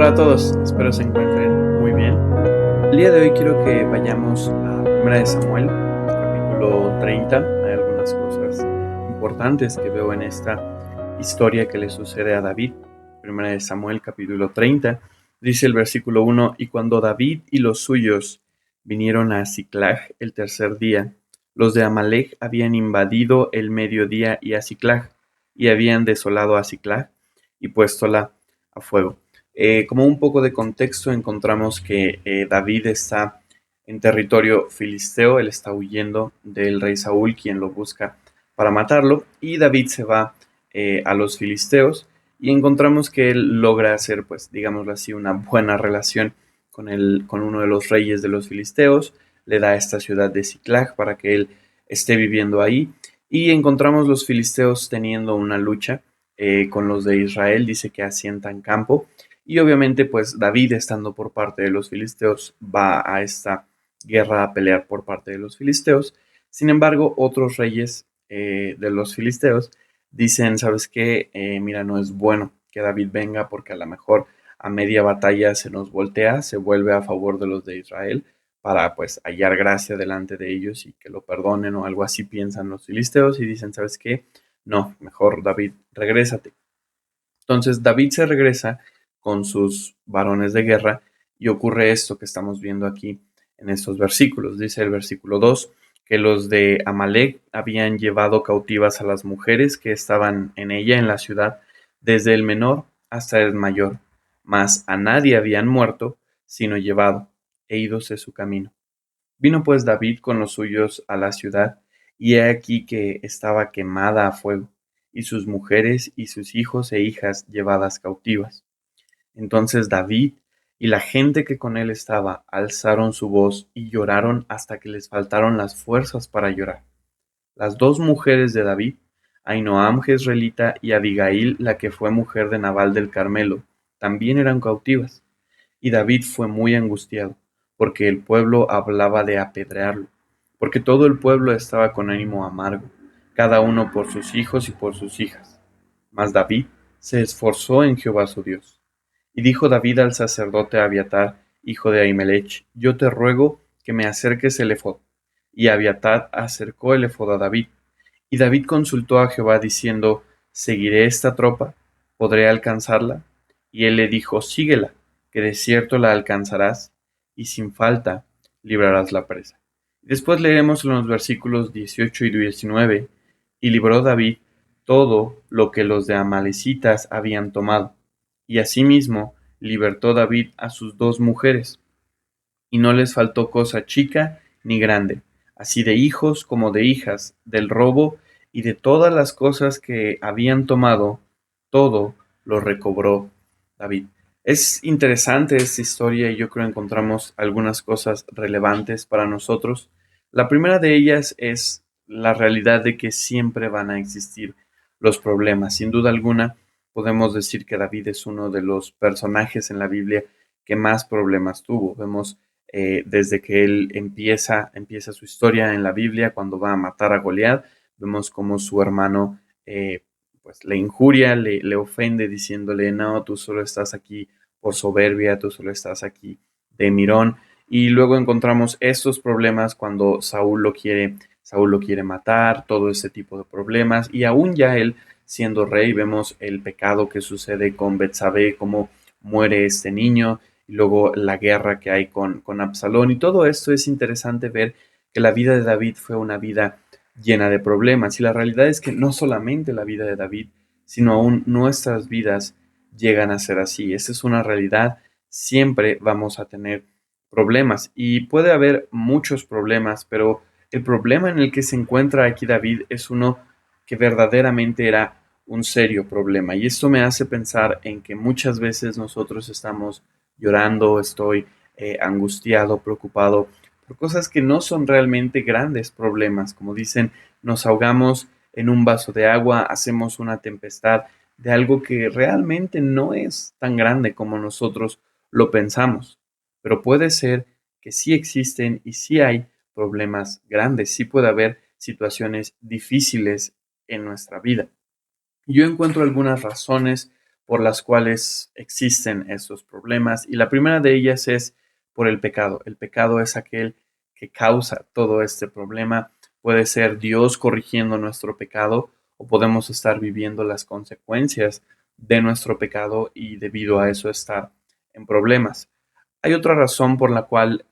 Hola a todos, espero se encuentren muy bien. El día de hoy quiero que vayamos a Primera de Samuel, capítulo 30. Hay algunas cosas importantes que veo en esta historia que le sucede a David. Primera de Samuel, capítulo 30, dice el versículo 1: Y cuando David y los suyos vinieron a Siclag el tercer día, los de Amalec habían invadido el mediodía y a Siclag, y habían desolado a Siclag y puéstola a fuego. Como un poco de contexto, encontramos que David está en territorio filisteo. Él está huyendo del rey Saúl, quien lo busca para matarlo, y David se va a los filisteos, y encontramos que él logra hacer, pues, digámoslo así, una buena relación con uno de los reyes de los filisteos. Le da esta ciudad de Siclag para que él esté viviendo ahí, y encontramos los filisteos teniendo una lucha con los de Israel. Dice que asientan campo, y obviamente pues David, estando por parte de los filisteos, va a esta guerra a pelear por parte de los filisteos. Sin embargo, otros reyes de los filisteos dicen: ¿sabes qué? Mira, no es bueno que David venga, porque a lo mejor a media batalla se nos voltea, se vuelve a favor de los de Israel para pues hallar gracia delante de ellos y que lo perdonen, o algo así piensan los filisteos, y dicen: ¿sabes qué? No, mejor David, regrésate. Entonces David se regresa con sus varones de guerra, y ocurre esto que estamos viendo aquí en estos versículos. Dice el versículo 2 que los de Amalec habían llevado cautivas a las mujeres que estaban en ella, en la ciudad, desde el menor hasta el mayor, mas a nadie habían muerto, sino llevado, e ídose su camino. Vino pues David con los suyos a la ciudad, y he aquí que estaba quemada a fuego, y sus mujeres y sus hijos e hijas llevadas cautivas. Entonces David y la gente que con él estaba alzaron su voz y lloraron hasta que les faltaron las fuerzas para llorar. Las dos mujeres de David, Ahinoam jezreelita y Abigail, la que fue mujer de Nabal del Carmelo, también eran cautivas. Y David fue muy angustiado, porque el pueblo hablaba de apedrearlo, porque todo el pueblo estaba con ánimo amargo, cada uno por sus hijos y por sus hijas. Mas David se esforzó en Jehová su Dios. Y dijo David al sacerdote Abiatar, hijo de Ahimelech: Yo te ruego que me acerques el ephod. Y Abiatar acercó el ephod a David. Y David consultó a Jehová diciendo: ¿seguiré esta tropa? ¿Podré alcanzarla? Y él le dijo: síguela, que de cierto la alcanzarás, y sin falta librarás la presa. Después leemos en los versículos 18 y 19: Y libró David todo lo que los de Amalecitas habían tomado, y asimismo libertó David a sus dos mujeres, y no les faltó cosa chica ni grande, así de hijos como de hijas, del robo y de todas las cosas que habían tomado, todo lo recobró David. Es interesante esta historia, y yo creo encontramos algunas cosas relevantes para nosotros. La primera de ellas es la realidad de que siempre van a existir los problemas. Sin duda alguna, podemos decir que David es uno de los personajes en la Biblia que más problemas tuvo. Vemos desde que él empieza su historia en la Biblia, cuando va a matar a Goliat. Vemos cómo su hermano pues le injuria, le ofende, diciéndole: no, tú solo estás aquí por soberbia, tú solo estás aquí de mirón. Y luego encontramos estos problemas cuando Saúl lo quiere matar, todo ese tipo de problemas. Y aún ya él siendo rey, vemos el pecado que sucede con Betsabé, cómo muere este niño, y luego la guerra que hay con Absalón. Y todo esto es interesante ver que la vida de David fue una vida llena de problemas. Y la realidad es que no solamente la vida de David, sino aún nuestras vidas llegan a ser así. Esa es una realidad. Siempre vamos a tener problemas, y puede haber muchos problemas, pero el problema en el que se encuentra aquí David es uno que verdaderamente era un serio problema. Y esto me hace pensar en que muchas veces nosotros estamos llorando, estoy angustiado, preocupado por cosas que no son realmente grandes problemas. Como dicen, nos ahogamos en un vaso de agua, hacemos una tempestad de algo que realmente no es tan grande como nosotros lo pensamos. Pero puede ser que sí existen y sí hay problemas grandes, sí puede haber situaciones difíciles en nuestra vida. Yo encuentro algunas razones por las cuales existen estos problemas. Y la primera de ellas es por el pecado. El pecado es aquel que causa todo este problema. Puede ser Dios corrigiendo nuestro pecado o podemos estar viviendo las consecuencias de nuestro pecado y debido a eso estar en problemas. Hay otra razón por la cual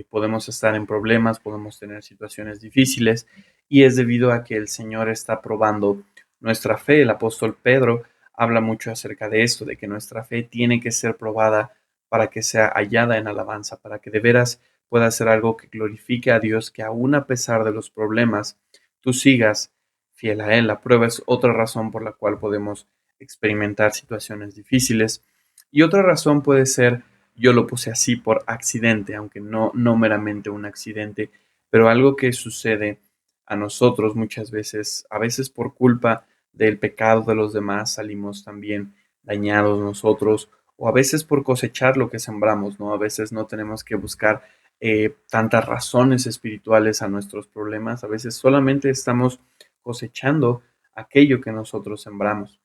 podemos estar en problemas, podemos tener situaciones difíciles y es debido a que el Señor está probando nuestra fe. El apóstol Pedro habla mucho acerca de esto, de que nuestra fe tiene que ser probada para que sea hallada en alabanza, para que de veras pueda ser algo que glorifique a Dios, que aún a pesar de los problemas, tú sigas fiel a Él. La prueba es otra razón por la cual podemos experimentar situaciones difíciles. Y otra razón puede ser, yo lo puse así por accidente, aunque no meramente un accidente, pero algo que sucede a nosotros muchas veces, a veces por culpa del pecado de los demás salimos también dañados nosotros, o a veces por cosechar lo que sembramos, ¿no? A veces no tenemos que buscar tantas razones espirituales a nuestros problemas, a veces solamente estamos cosechando aquello que nosotros sembramos.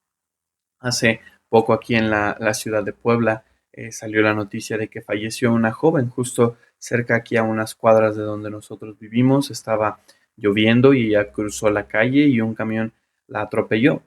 Hace poco aquí en la ciudad de Puebla salió la noticia de que falleció una joven justo cerca aquí a unas cuadras de donde nosotros vivimos. Estaba lloviendo y ella cruzó la calle y un camión la atropelló.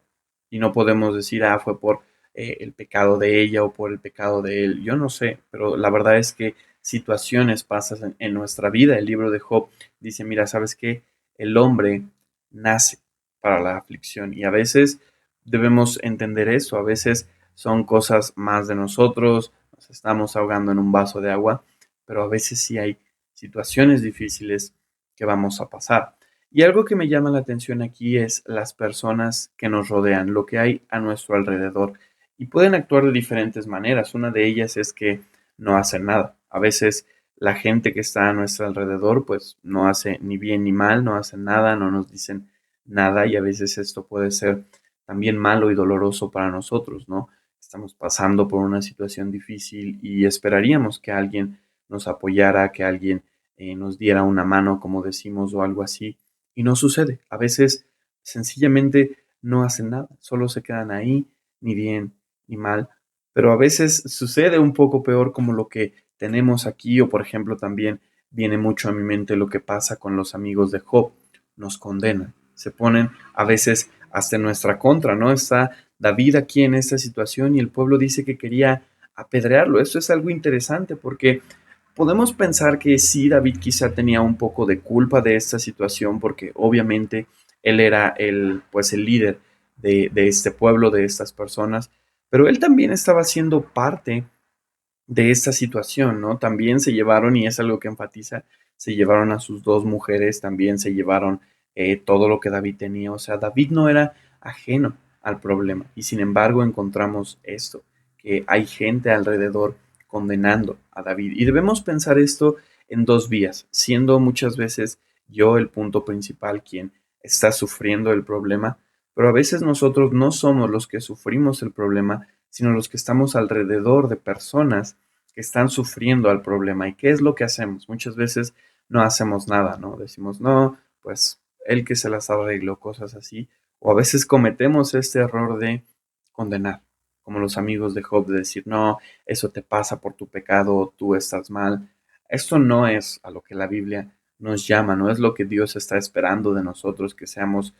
Y no podemos decir, fue por el pecado de ella o por el pecado de él. Yo no sé, pero la verdad es que situaciones pasan en nuestra vida. El libro de Job dice, mira, ¿sabes qué? El hombre nace para la aflicción y a veces debemos entender eso. A veces son cosas más de nosotros, nos estamos ahogando en un vaso de agua, pero a veces sí hay situaciones difíciles que vamos a pasar. Y algo que me llama la atención aquí es las personas que nos rodean, lo que hay a nuestro alrededor. Y pueden actuar de diferentes maneras. Una de ellas es que no hacen nada. A veces la gente que está a nuestro alrededor pues no hace ni bien ni mal, no hacen nada, no nos dicen nada y a veces esto puede ser también malo y doloroso para nosotros, ¿no? Estamos pasando por una situación difícil y esperaríamos que alguien nos apoyara, que alguien nos diera una mano, como decimos, o algo así, y no sucede. A veces sencillamente no hacen nada, solo se quedan ahí, ni bien ni mal, pero a veces sucede un poco peor como lo que tenemos aquí, o por ejemplo también viene mucho a mi mente lo que pasa con los amigos de Job, nos condenan, se ponen a veces hasta en nuestra contra, ¿no? Está David aquí en esta situación y el pueblo dice que quería apedrearlo. Esto es algo interesante porque podemos pensar que sí, David quizá tenía un poco de culpa de esta situación porque obviamente él era pues el líder de este pueblo, de estas personas, pero él también estaba siendo parte de esta situación, ¿no? También se llevaron, y es algo que enfatiza, se llevaron a sus dos mujeres, también se llevaron todo lo que David tenía. O sea, David no era ajeno al problema. Y sin embargo encontramos esto, que hay gente alrededor condenando a David. Y debemos pensar esto en dos vías, siendo muchas veces yo el punto principal quien está sufriendo el problema, pero a veces nosotros no somos los que sufrimos el problema, sino los que estamos alrededor de personas que están sufriendo al problema. ¿Y qué es lo que hacemos? Muchas veces no hacemos nada, ¿no? Decimos, no, pues él que se las arregló, cosas así. O a veces cometemos este error de condenar, como los amigos de Job, de decir, no, eso te pasa por tu pecado, tú estás mal. Esto no es a lo que la Biblia nos llama, no es lo que Dios está esperando de nosotros, que seamos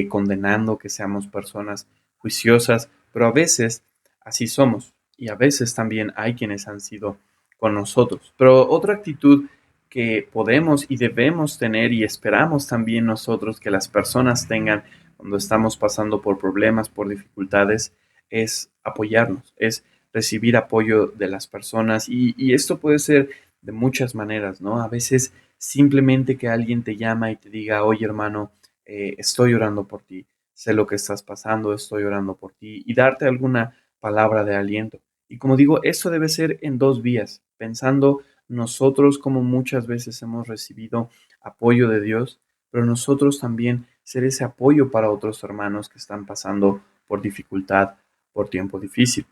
condenando, que seamos personas juiciosas, pero a veces así somos y a veces también hay quienes han sido con nosotros. Pero otra actitud que podemos y debemos tener y esperamos también nosotros que las personas tengan cuando estamos pasando por problemas, por dificultades, es apoyarnos, es recibir apoyo de las personas y esto puede ser de muchas maneras, ¿no? A veces simplemente que alguien te llama y te diga, oye hermano, estoy orando por ti, sé lo que estás pasando, estoy orando por ti y darte alguna palabra de aliento. Y como digo, eso debe ser en dos vías, pensando nosotros como muchas veces hemos recibido apoyo de Dios, pero nosotros también ser ese apoyo para otros hermanos que están pasando por dificultad, por tiempo difícil.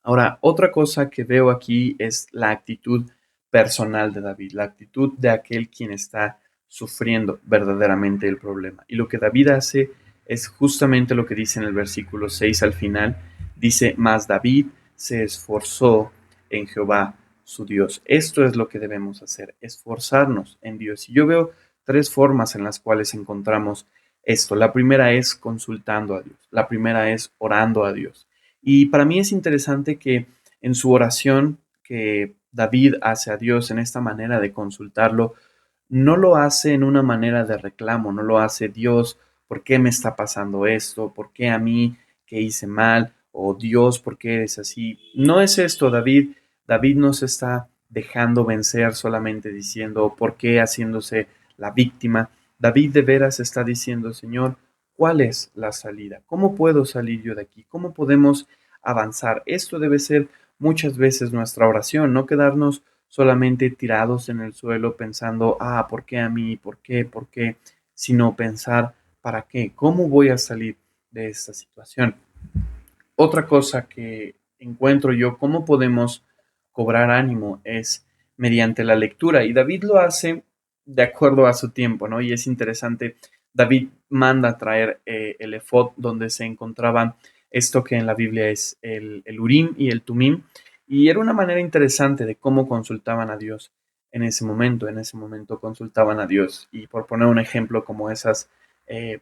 Ahora, otra cosa que veo aquí es la actitud personal de David, la actitud de aquel quien está sufriendo verdaderamente el problema. Y lo que David hace es justamente lo que dice en el versículo 6 al final. Dice, mas David se esforzó en Jehová su Dios. Esto es lo que debemos hacer, esforzarnos en Dios. Y yo veo tres formas en las cuales encontramos esto. La primera es consultando a Dios, la primera es orando a Dios. Y para mí es interesante que en su oración que David hace a Dios en esta manera de consultarlo, no lo hace en una manera de reclamo, no lo hace Dios, ¿por qué me está pasando esto? ¿Por qué a mí? ¿Qué hice mal? O Dios, ¿por qué eres así? No es esto, David. David no se está dejando vencer solamente diciendo, ¿por qué haciéndose la víctima? David de veras está diciendo, Señor, ¿cuál es la salida? ¿Cómo puedo salir yo de aquí? ¿Cómo podemos avanzar? Esto debe ser muchas veces nuestra oración, no quedarnos solamente tirados en el suelo pensando, ¿por qué a mí? ¿Por qué? ¿Por qué? Sino pensar, ¿para qué? ¿Cómo voy a salir de esta situación? Otra cosa que encuentro yo, cómo podemos cobrar ánimo es mediante la lectura. Y David lo hace de acuerdo a su tiempo, ¿no? Y es interesante, David manda a traer el efod donde se encontraba esto que en la Biblia es el Urim y el Tumim. Y era una manera interesante de cómo consultaban a Dios en ese momento. En ese momento consultaban a Dios. Y por poner un ejemplo como esas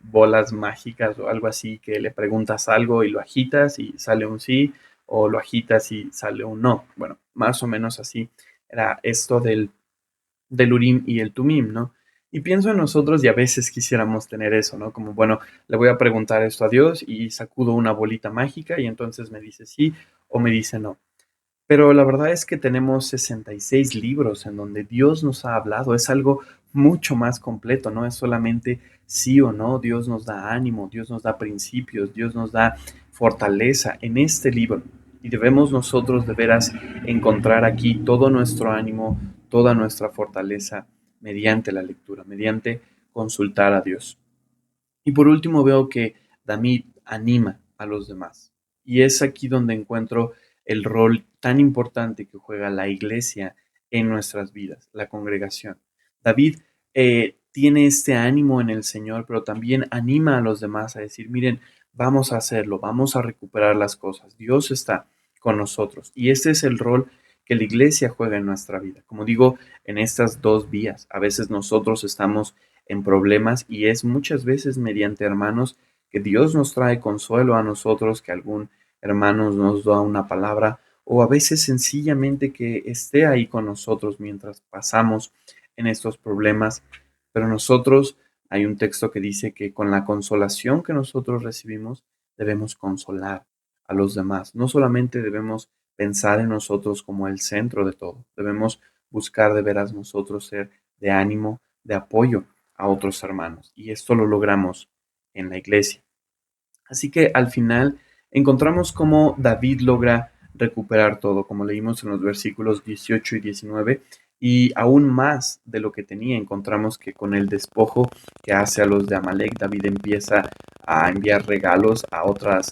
bolas mágicas o algo así, que le preguntas algo y lo agitas y sale un sí, o lo agitas y sale un no. Bueno, más o menos así era esto del Urim y el Tumim, ¿no? Y pienso en nosotros y a veces quisiéramos tener eso, ¿no? Como, bueno, le voy a preguntar esto a Dios y sacudo una bolita mágica y entonces me dice sí o me dice no. Pero la verdad es que tenemos 66 libros en donde Dios nos ha hablado. Es algo mucho más completo, no es solamente sí o no. Dios nos da ánimo, Dios nos da principios, Dios nos da fortaleza en este libro. Y debemos nosotros de veras encontrar aquí todo nuestro ánimo, toda nuestra fortaleza mediante la lectura, mediante consultar a Dios. Y por último veo que David anima a los demás. Y es aquí donde encuentro el rol tan importante que juega la iglesia en nuestras vidas, la congregación. David tiene este ánimo en el Señor, pero también anima a los demás a decir, miren, vamos a hacerlo, vamos a recuperar las cosas. Dios está con nosotros. Y este es el rol que la iglesia juega en nuestra vida. Como digo, en estas dos vías, a veces nosotros estamos en problemas y es muchas veces mediante hermanos que Dios nos trae consuelo a nosotros, que algún hermano nos da una palabra o a veces sencillamente que esté ahí con nosotros mientras pasamos en estos problemas. Pero nosotros, hay un texto que dice que con la consolación que nosotros recibimos debemos consolar a los demás. No solamente debemos pensar en nosotros como el centro de todo, debemos buscar de veras nosotros ser de ánimo, de apoyo a otros hermanos. Y esto lo logramos en la iglesia. Así que al final encontramos cómo David logra recuperar todo, como leímos en los versículos 18 y 19, y aún más de lo que tenía. Encontramos que con el despojo que hace a los de Amalek, David empieza a enviar regalos a otras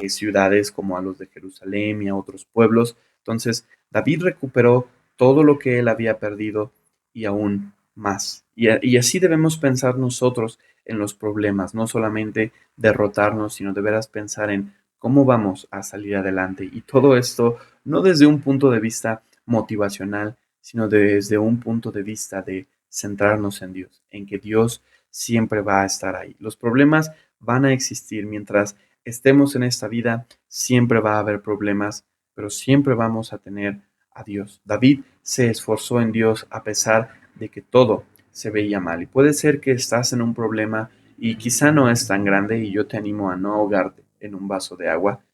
ciudades como a los de Jerusalén y a otros pueblos. Entonces, David recuperó todo lo que él había perdido y aún más. Y así debemos pensar nosotros en los problemas, no solamente derrotarnos, sino de veras pensar en cómo vamos a salir adelante. Y todo esto no desde un punto de vista motivacional, sino desde un punto de vista de centrarnos en Dios, en que Dios siempre va a estar ahí. Los problemas van a existir mientras estemos en esta vida, siempre va a haber problemas, pero siempre vamos a tener a Dios. David se esforzó en Dios a pesar de que todo se veía mal. Y puede ser que estás en un problema y quizá no es tan grande y yo te animo a no ahogarte en un vaso de agua,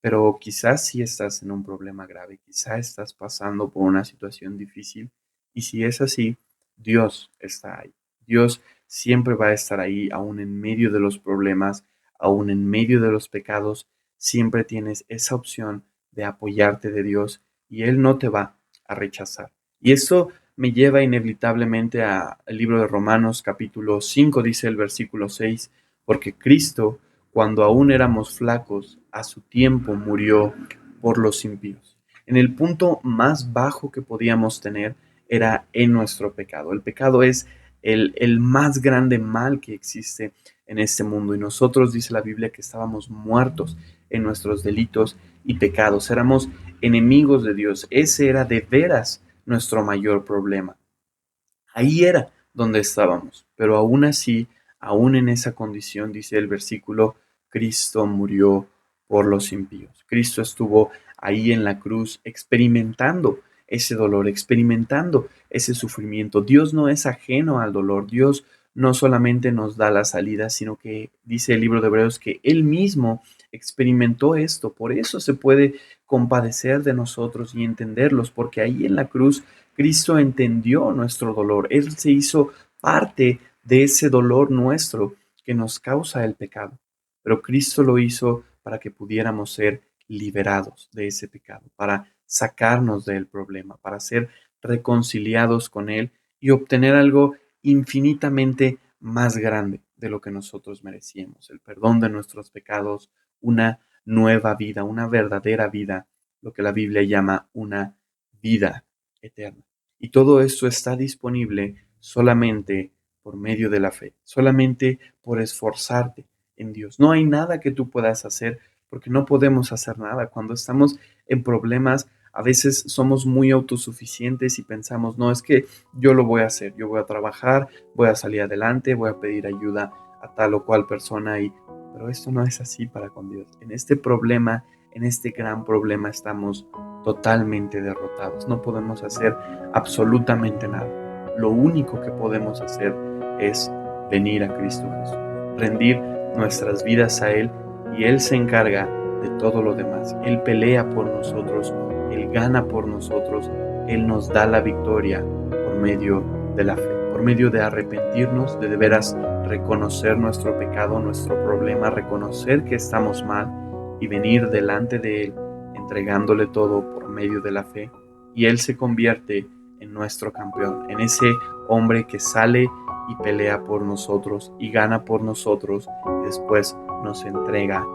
pero quizás sí estás en un problema grave, quizá estás pasando por una situación difícil y si es así, Dios está ahí. Dios siempre va a estar ahí, aún en medio de los problemas, aún en medio de los pecados, siempre tienes esa opción de apoyarte de Dios y Él no te va a rechazar. Y esto me lleva inevitablemente al libro de Romanos capítulo 5, dice el versículo 6, porque Cristo cuando aún éramos flacos, a su tiempo murió por los impíos. En el punto más bajo que podíamos tener era en nuestro pecado. El pecado es el más grande mal que existe en este mundo. Y nosotros, dice la Biblia, que estábamos muertos en nuestros delitos y pecados. Éramos enemigos de Dios. Ese era de veras nuestro mayor problema. Ahí era donde estábamos. Pero aún así, aún en esa condición, dice el versículo, Cristo murió por los impíos. Cristo estuvo ahí en la cruz experimentando ese dolor, experimentando ese sufrimiento. Dios no es ajeno al dolor. Dios no solamente nos da la salida, sino que dice el libro de Hebreos que Él mismo experimentó esto. Por eso se puede compadecer de nosotros y entenderlos, porque ahí en la cruz Cristo entendió nuestro dolor. Él se hizo parte de ese dolor nuestro que nos causa el pecado. Pero Cristo lo hizo para que pudiéramos ser liberados de ese pecado, para sacarnos del problema, para ser reconciliados con Él y obtener algo infinitamente más grande de lo que nosotros merecíamos, el perdón de nuestros pecados, una nueva vida, una verdadera vida, lo que la Biblia llama una vida eterna. Y todo esto está disponible solamente por medio de la fe, solamente por esforzarte en Dios. No hay nada que tú puedas hacer porque no podemos hacer nada. Cuando estamos en problemas, a veces somos muy autosuficientes y pensamos, no, es que yo lo voy a hacer, yo voy a trabajar, voy a salir adelante, voy a pedir ayuda a tal o cual persona, pero esto no es así para con Dios. En este problema, en este gran problema estamos totalmente derrotados. No podemos hacer absolutamente nada. Lo único que podemos hacer es venir a Cristo Jesús, rendir nuestras vidas a Él y Él se encarga de todo lo demás. Él pelea por nosotros, Él gana por nosotros, Él nos da la victoria por medio de la fe, por medio de arrepentirnos, de veras reconocer nuestro pecado, nuestro problema, reconocer que estamos mal y venir delante de Él entregándole todo por medio de la fe, y Él se convierte en nuestro campeón, en ese hombre que sale y pelea por nosotros y gana por nosotros y después nos entrega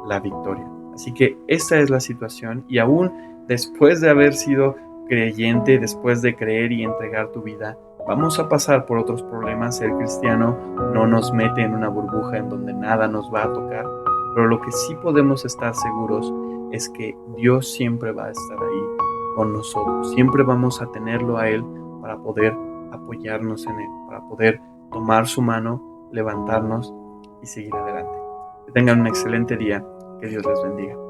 la victoria. Así que esta es la situación, y aún después de haber sido creyente, después de creer y entregar tu vida, vamos a pasar por otros problemas. Ser cristiano no nos mete en una burbuja en donde nada nos va a tocar, pero lo que sí podemos estar seguros es que Dios siempre va a estar ahí con nosotros. Siempre vamos a tenerlo a Él para poder apoyarnos en Él, para poder tomar su mano, levantarnos y seguir adelante. Que tengan un excelente día. Que Dios les bendiga.